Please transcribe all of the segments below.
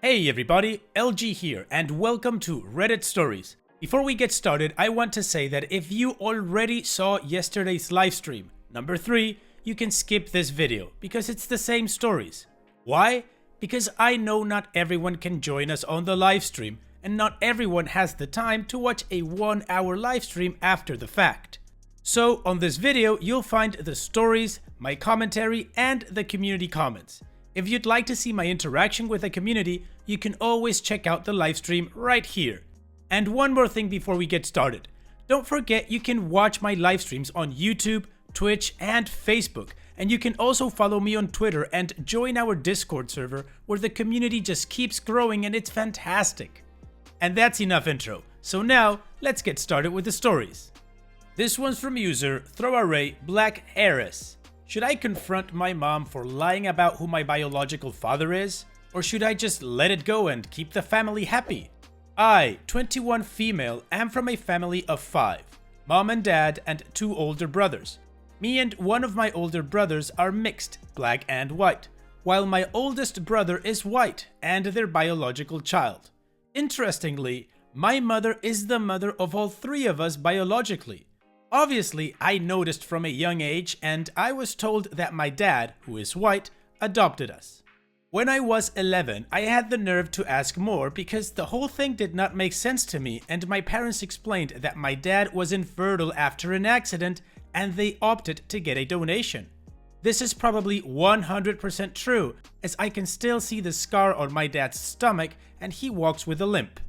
Hey everybody, LG here and welcome to Reddit Stories. Before we get started, I want to say that if you already saw yesterday's livestream, number 3, you can skip this video because it's the same stories. Why? Because I know not everyone can join us on the livestream and not everyone has the time to watch a 1-hour livestream after the fact. So on this video, you'll find the stories, my commentary, and the community comments. If you'd like to see my interaction with the community, you can always check out the livestream right here. And one more thing before we get started. Don't forget you can watch my livestreams on YouTube, Twitch, and Facebook. And you can also follow me on Twitter and join our Discord server where the community just keeps growing and it's fantastic. And that's enough intro. So now, let's get started with the stories. This one's from user Throwaway Black Harris. Should I confront my mom for lying about who my biological father is? Or should I just let it go and keep the family happy? I, 21 female, am from a family of 5. Mom and dad and 2 older brothers. Me and one of my older brothers are mixed, black and white, while my oldest brother is white and their biological child. Interestingly, my mother is the mother of all 3 of us biologically. Obviously, I noticed from a young age and I was told that my dad, who is white, adopted us. When I was 11, I had the nerve to ask more because the whole thing did not make sense to me and my parents explained that my dad was infertile after an accident and they opted to get a donation. This is probably 100% true as I can still see the scar on my dad's stomach and he walks with a limp.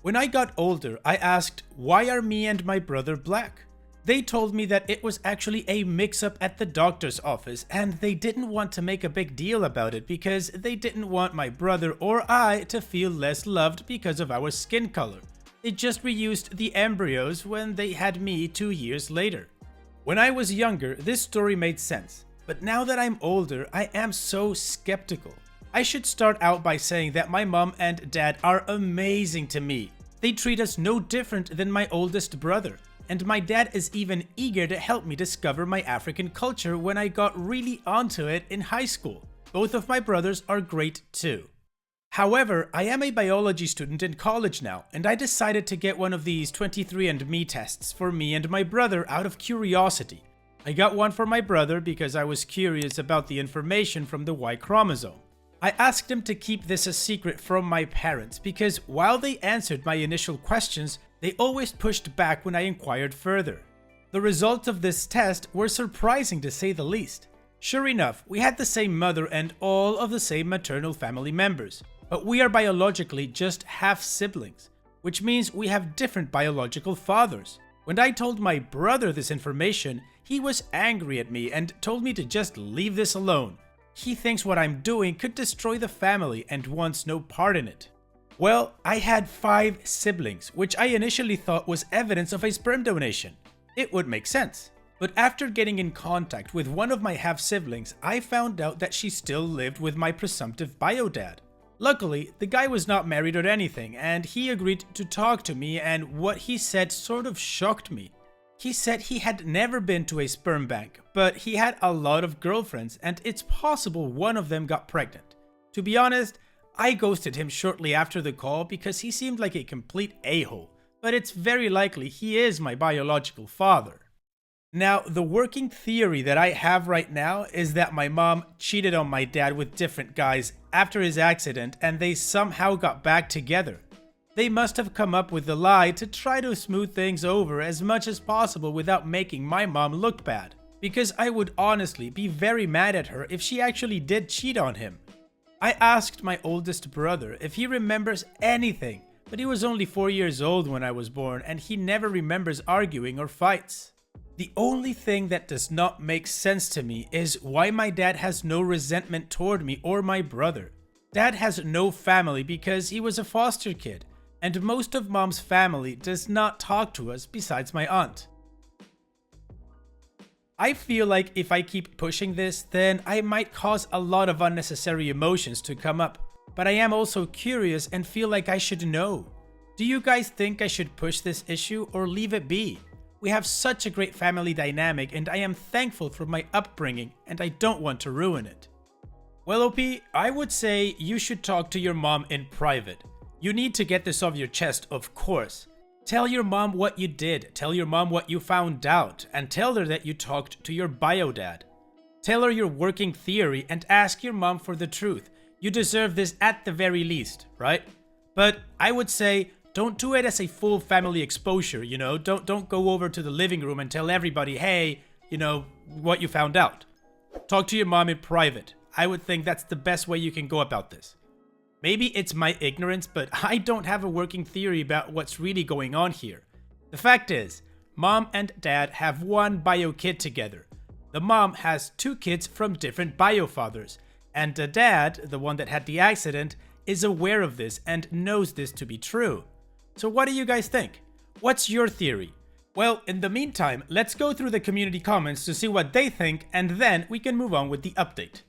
When I got older, I asked, why are me and my brother black? They told me that it was actually a mix-up at the doctor's office and they didn't want to make a big deal about it because they didn't want my brother or I to feel less loved because of our skin color. They just reused the embryos when they had me 2 years later. When I was younger, this story made sense, but now that I'm older, I am so skeptical. I should start out by saying that my mom and dad are amazing to me. They treat us no different than my oldest brother. And my dad is even eager to help me discover my African culture when I got really onto it in high school. Both of my brothers are great too. However, I am a biology student in college now, and I decided to get one of these 23andMe tests for me and my brother out of curiosity. I got one for my brother because I was curious about the information from the Y chromosome. I asked him to keep this a secret from my parents because while they answered my initial questions, they always pushed back when I inquired further. The results of this test were surprising to say the least. Sure enough, we had the same mother and all of the same maternal family members, but we are biologically just half siblings, which means we have different biological fathers. When I told my brother this information, he was angry at me and told me to just leave this alone. He thinks what I'm doing could destroy the family and wants no part in it. Well, I had 5 siblings, which I initially thought was evidence of a sperm donation. It would make sense. But after getting in contact with one of my half-siblings, I found out that she still lived with my presumptive bio-dad. Luckily, the guy was not married or anything, and he agreed to talk to me, and what he said sort of shocked me. He said he had never been to a sperm bank, but he had a lot of girlfriends, and it's possible one of them got pregnant. To be honest, I ghosted him shortly after the call because he seemed like a complete a-hole, but it's very likely he is my biological father. Now, the working theory that I have right now is that my mom cheated on my dad with different guys after his accident and they somehow got back together. They must have come up with the lie to try to smooth things over as much as possible without making my mom look bad, because I would honestly be very mad at her if she actually did cheat on him. I asked my oldest brother if he remembers anything, but he was only 4 years old when I was born and he never remembers arguing or fights. The only thing that does not make sense to me is why my dad has no resentment toward me or my brother. Dad has no family because he was a foster kid, and most of mom's family does not talk to us besides my aunt. I feel like if I keep pushing this, then I might cause a lot of unnecessary emotions to come up, but I am also curious and feel like I should know. Do you guys think I should push this issue or leave it be? We have such a great family dynamic and I am thankful for my upbringing and I don't want to ruin it. Well, OP, I would say you should talk to your mom in private. You need to get this off your chest, of course. Tell your mom what you did, tell your mom what you found out, and tell her that you talked to your bio dad. Tell her your working theory and ask your mom for the truth. You deserve this at the very least, right? But I would say don't do it as a full family exposure, you know? Don't go over to the living room and tell everybody, hey, you know, what you found out. Talk to your mom in private. I would think that's the best way you can go about this. Maybe it's my ignorance, but I don't have a working theory about what's really going on here. The fact is, mom and dad have one bio kid together. The mom has two kids from different bio fathers, and the dad, the one that had the accident, is aware of this and knows this to be true. So what do you guys think? What's your theory? Well, in the meantime, let's go through the community comments to see what they think, and then we can move on with the update.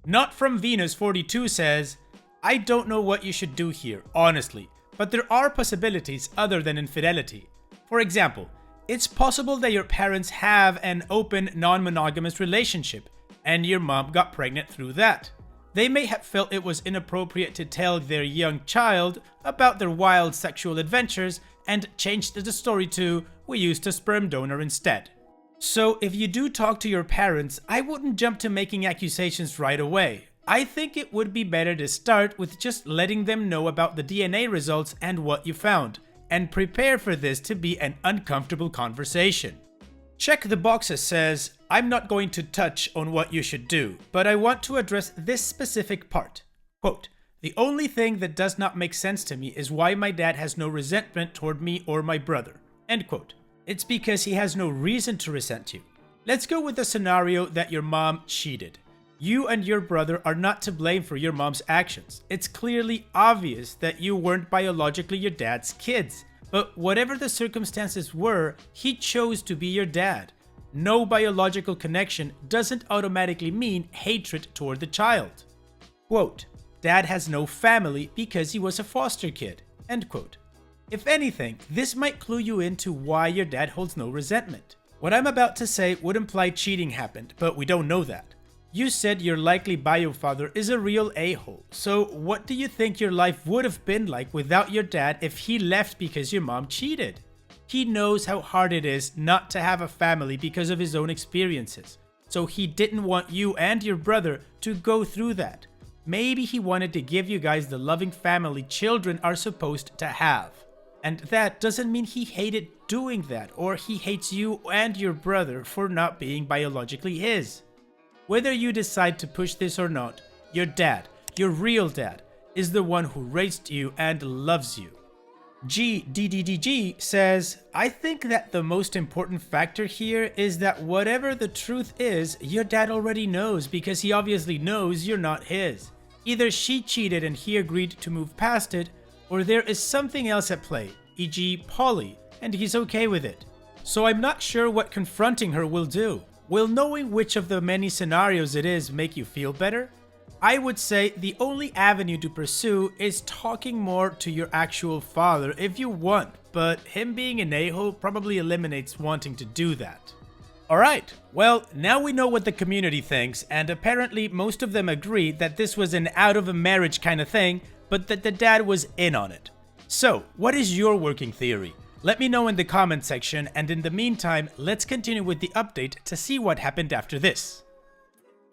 Not from Venus 42 says, I don't know what you should do here, honestly, but there are possibilities other than infidelity. For example, it's possible that your parents have an open, non-monogamous relationship, and your mom got pregnant through that. They may have felt it was inappropriate to tell their young child about their wild sexual adventures and changed the story to, we used a sperm donor instead. So if you do talk to your parents, I wouldn't jump to making accusations right away. I think it would be better to start with just letting them know about the DNA results and what you found, and prepare for this to be an uncomfortable conversation. Check the boxes says, I'm not going to touch on what you should do, but I want to address this specific part. Quote, the only thing that does not make sense to me is why my dad has no resentment toward me or my brother. End quote. It's because he has no reason to resent you. Let's go with the scenario that your mom cheated. You and your brother are not to blame for your mom's actions. It's clearly obvious that you weren't biologically your dad's kids. But whatever the circumstances were, he chose to be your dad. No biological connection doesn't automatically mean hatred toward the child. Quote, dad has no family because he was a foster kid. End quote. If anything, this might clue you into why your dad holds no resentment. What I'm about to say would imply cheating happened, but we don't know that. You said your likely bio father is a real a-hole, so what do you think your life would have been like without your dad if he left because your mom cheated? He knows how hard it is not to have a family because of his own experiences, so he didn't want you and your brother to go through that. Maybe he wanted to give you guys the loving family children are supposed to have. And that doesn't mean he hated doing that, or he hates you and your brother for not being biologically his. Whether you decide to push this or not, your dad, your real dad, is the one who raised you and loves you. GDDDG says, I think that the most important factor here is that whatever the truth is, your dad already knows because he obviously knows you're not his. Either she cheated and he agreed to move past it, or there is something else at play, e.g. Polly, and he's okay with it. So I'm not sure what confronting her will do. Will knowing which of the many scenarios it is make you feel better? I would say the only avenue to pursue is talking more to your actual father if you want, but him being an a-hole probably eliminates wanting to do that. Alright, well, now we know what the community thinks, and apparently most of them agree that this was an out-of-a-marriage kind of thing, but that the dad was in on it. So, what is your working theory? Let me know in the comment section, and in the meantime, let's continue with the update to see what happened after this.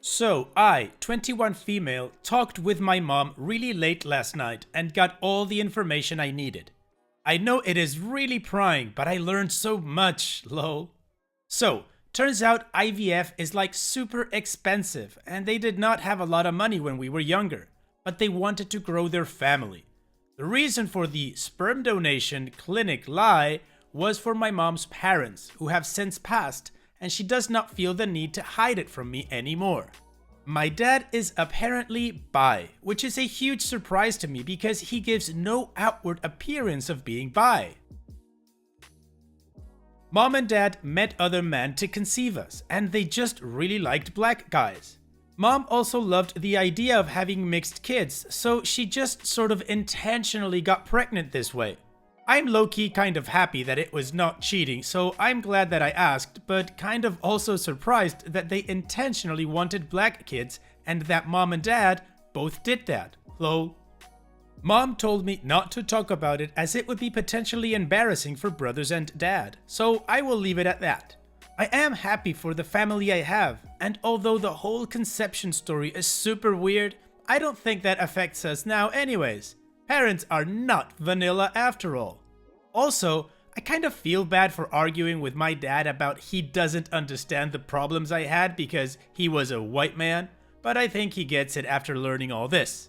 So, I, 21 female, talked with my mom really late last night and got all the information I needed. I know it is really prying, but I learned so much, lol. So, turns out IVF is like super expensive, and they did not have a lot of money when we were younger, but they wanted to grow their family. The reason for the sperm donation clinic lie was for my mom's parents, who have since passed, and she does not feel the need to hide it from me anymore. My dad is apparently bi, which is a huge surprise to me because he gives no outward appearance of being bi. Mom and dad met other men to conceive us, and they just really liked black guys. Mom also loved the idea of having mixed kids, so she just sort of intentionally got pregnant this way. I'm low-key kind of happy that it was not cheating, so I'm glad that I asked, but kind of also surprised that they intentionally wanted black kids and that mom and dad both did that. Lol. Mom told me not to talk about it as it would be potentially embarrassing for brothers and dad, so I will leave it at that. I am happy for the family I have, and although the whole conception story is super weird, I don't think that affects us now anyways. Parents are not vanilla after all. Also, I kind of feel bad for arguing with my dad about he doesn't understand the problems I had because he was a white man, but I think he gets it after learning all this.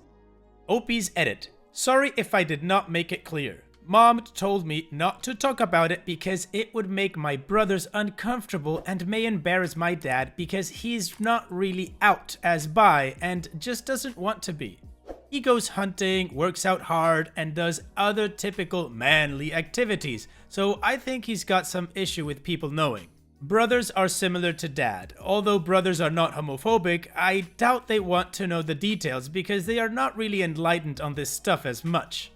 Opie's edit. Sorry if I did not make it clear. Mom told me not to talk about it because it would make my brothers uncomfortable and may embarrass my dad because he's not really out as bi and just doesn't want to be. He goes hunting, works out hard, and does other typical manly activities, so I think he's got some issue with people knowing. Brothers are similar to dad. Although brothers are not homophobic, I doubt they want to know the details because they are not really enlightened on this stuff as much.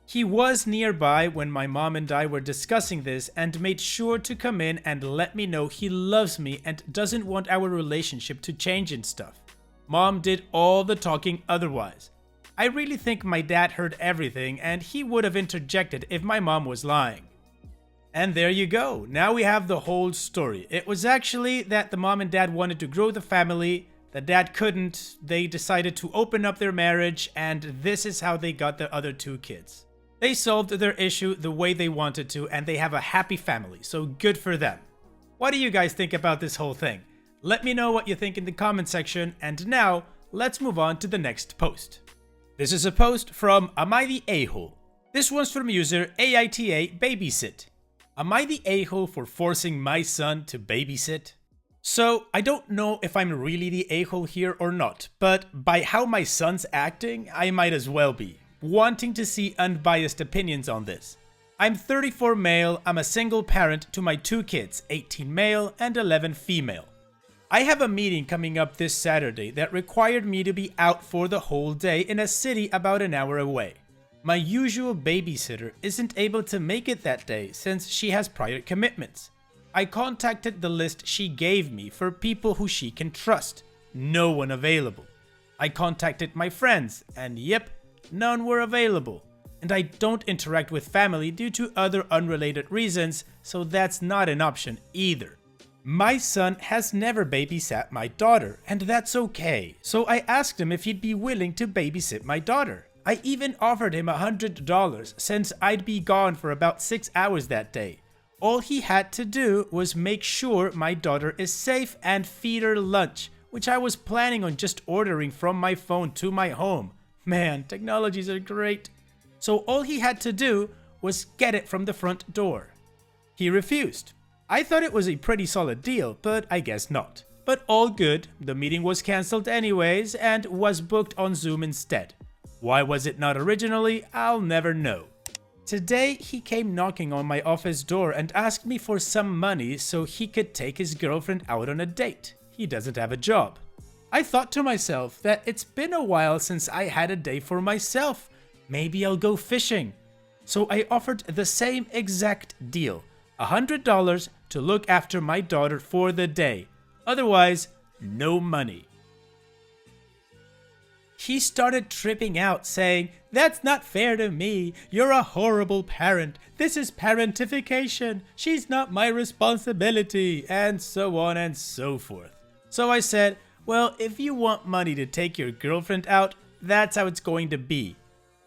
He was nearby when my mom and I were discussing this and made sure to come in and let me know he loves me and doesn't want our relationship to change and stuff. Mom did all the talking otherwise. I really think my dad heard everything and he would have interjected if my mom was lying. And there you go. Now we have the whole story. It was actually that the mom and dad wanted to grow the family. The dad couldn't. They decided to open up their marriage, and this is how they got the other two kids. They solved their issue the way they wanted to, and they have a happy family, so good for them. What do you guys think about this whole thing? Let me know what you think in the comment section, and now let's move on to the next post. This is a post from Am I the A-hole? This one's from user AITA Babysit. Am I the a-hole for forcing my son to babysit? So, I don't know if I'm really the a-hole here or not, but by how my son's acting, I might as well be, wanting to see unbiased opinions on this. I'm 34 male, I'm a single parent to my two kids, 18 male and 11 female. I have a meeting coming up this Saturday that required me to be out for the whole day in a city about an hour away. My usual babysitter isn't able to make it that day since she has prior commitments. I contacted the list she gave me for people who she can trust. No one available. I contacted my friends and yep, none were available. And I don't interact with family due to other unrelated reasons, so that's not an option either. My son has never babysat my daughter, and that's okay. So I asked him if he'd be willing to babysit my daughter. I even offered him $100 since I'd be gone for about 6 hours that day. All he had to do was make sure my daughter is safe and feed her lunch, which I was planning on just ordering from my phone to my home. Man, technologies are great. So all he had to do was get it from the front door. He refused. I thought it was a pretty solid deal, but I guess not. But all good, the meeting was cancelled anyways and was booked on Zoom instead. Why was it not originally? I'll never know. Today, he came knocking on my office door and asked me for some money so he could take his girlfriend out on a date. He doesn't have a job. I thought to myself that it's been a while since I had a day for myself. Maybe I'll go fishing. So I offered the same exact deal, $100 to look after my daughter for the day. Otherwise, no money. He started tripping out, saying, "That's not fair to me. You're a horrible parent. This is parentification. She's not my responsibility," and so on and so forth. So I said, well, if you want money to take your girlfriend out, that's how it's going to be.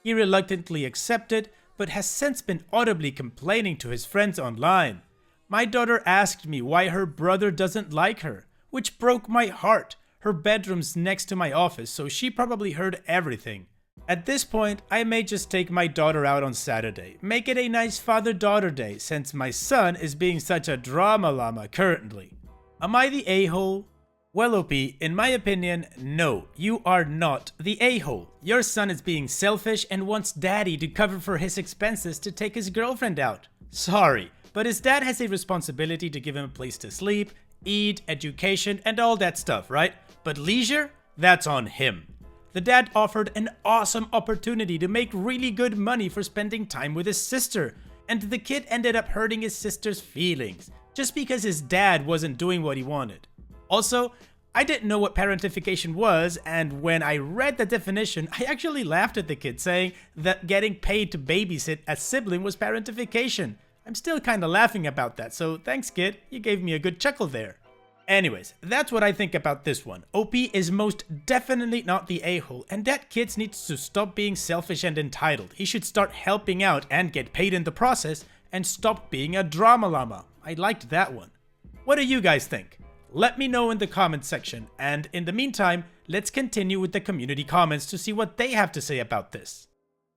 He reluctantly accepted, but has since been audibly complaining to his friends online. My daughter asked me why her brother doesn't like her, which broke my heart. Her bedroom's next to my office, so she probably heard everything. At this point, I may just take my daughter out on Saturday. Make it a nice father-daughter day, since my son is being such a drama llama currently. Am I the a-hole? Well, OP, in my opinion, no, you are not the a-hole. Your son is being selfish and wants daddy to cover for his expenses to take his girlfriend out. Sorry, but his dad has a responsibility to give him a place to sleep, eat, education, and all that stuff, right? But leisure? That's on him. The dad offered an awesome opportunity to make really good money for spending time with his sister, and the kid ended up hurting his sister's feelings, just because his dad wasn't doing what he wanted. Also, I didn't know what parentification was, and when I read the definition, I actually laughed at the kid saying that getting paid to babysit a sibling was parentification. I'm still kinda laughing about that, so thanks kid, you gave me a good chuckle there. Anyways, that's what I think about this one. OP is most definitely not the a-hole, and that kid needs to stop being selfish and entitled. He should start helping out and get paid in the process, and stop being a drama llama. I liked that one. What do you guys think? Let me know in the comments section, and in the meantime, let's continue with the community comments to see what they have to say about this.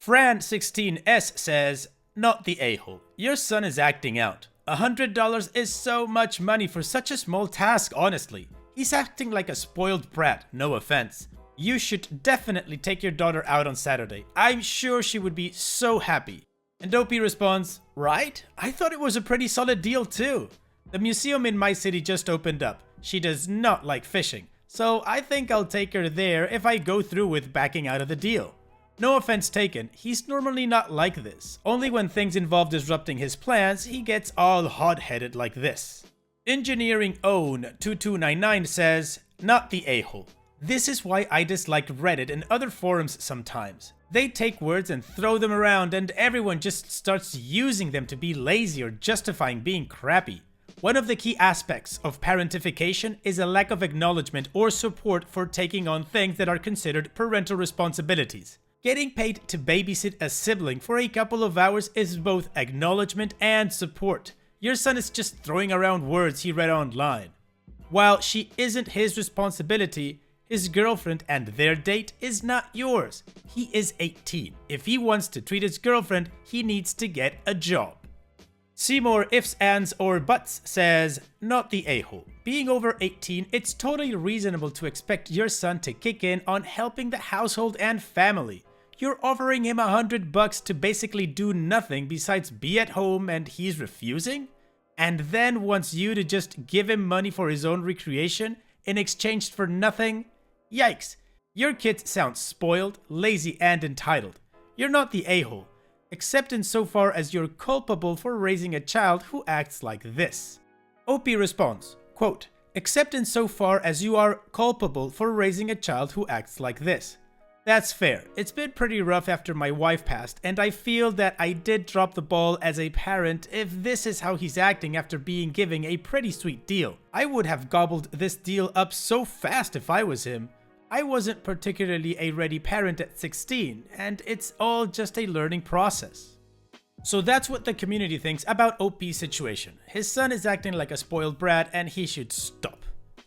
Fran16S says, not the a-hole. Your son is acting out. $100 is so much money for such a small task, honestly. He's acting like a spoiled brat, no offense. You should definitely take your daughter out on Saturday. I'm sure she would be so happy. And Dopey responds, right? I thought it was a pretty solid deal too. The museum in my city just opened up. She does not like fishing, so I think I'll take her there if I go through with backing out of the deal. No offense taken, he's normally not like this. Only when things involve disrupting his plans, he gets all hot-headed like this. Engineering Own 2299 says, not the a-hole. This is why I dislike Reddit and other forums sometimes. They take words and throw them around and everyone just starts using them to be lazy or justifying being crappy. One of the key aspects of parentification is a lack of acknowledgement or support for taking on things that are considered parental responsibilities. Getting paid to babysit a sibling for a couple of hours is both acknowledgement and support. Your son is just throwing around words he read online. While she isn't his responsibility, his girlfriend and their date is not yours. He is 18. If he wants to treat his girlfriend, he needs to get a job. Seymour Ifs, Ands, or Buts says, not the a-hole. Being over 18, it's totally reasonable to expect your son to kick in on helping the household and family. You're offering him $100 to basically do nothing besides be at home and he's refusing? And then wants you to just give him money for his own recreation in exchange for nothing? Yikes. Your kid sounds spoiled, lazy, and entitled. You're not the a-hole, except insofar as you're culpable for raising a child who acts like this. OP responds, quote, except insofar as you are culpable for raising a child who acts like this. That's fair. It's been pretty rough after my wife passed, and I feel that I did drop the ball as a parent if this is how he's acting after being given a pretty sweet deal. I would have gobbled this deal up so fast if I was him. I wasn't particularly a ready parent at 16, and it's all just a learning process. So that's what the community thinks about OP's situation. His son is acting like a spoiled brat and he should stop.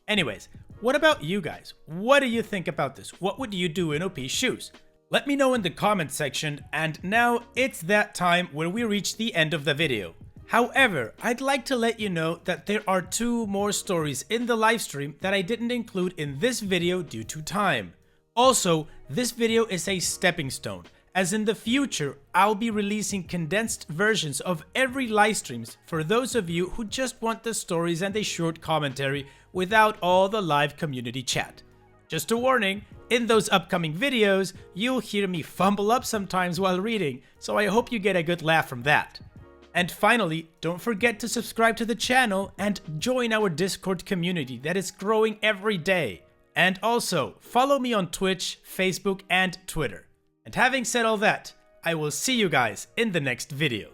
Anyways, what about you guys? What do you think about this? What would you do in OP's shoes? Let me know in the comments section, and now it's that time where we reach the end of the video. However, I'd like to let you know that there are 2 more stories in the livestream that I didn't include in this video due to time. Also, this video is a stepping stone, as in the future, I'll be releasing condensed versions of every livestreams for those of you who just want the stories and a short commentary without all the live community chat. Just a warning, in those upcoming videos, you'll hear me fumble up sometimes while reading, so I hope you get a good laugh from that. And finally, don't forget to subscribe to the channel and join our Discord community that is growing every day. And also, follow me on Twitch, Facebook, and Twitter. And having said all that, I will see you guys in the next video.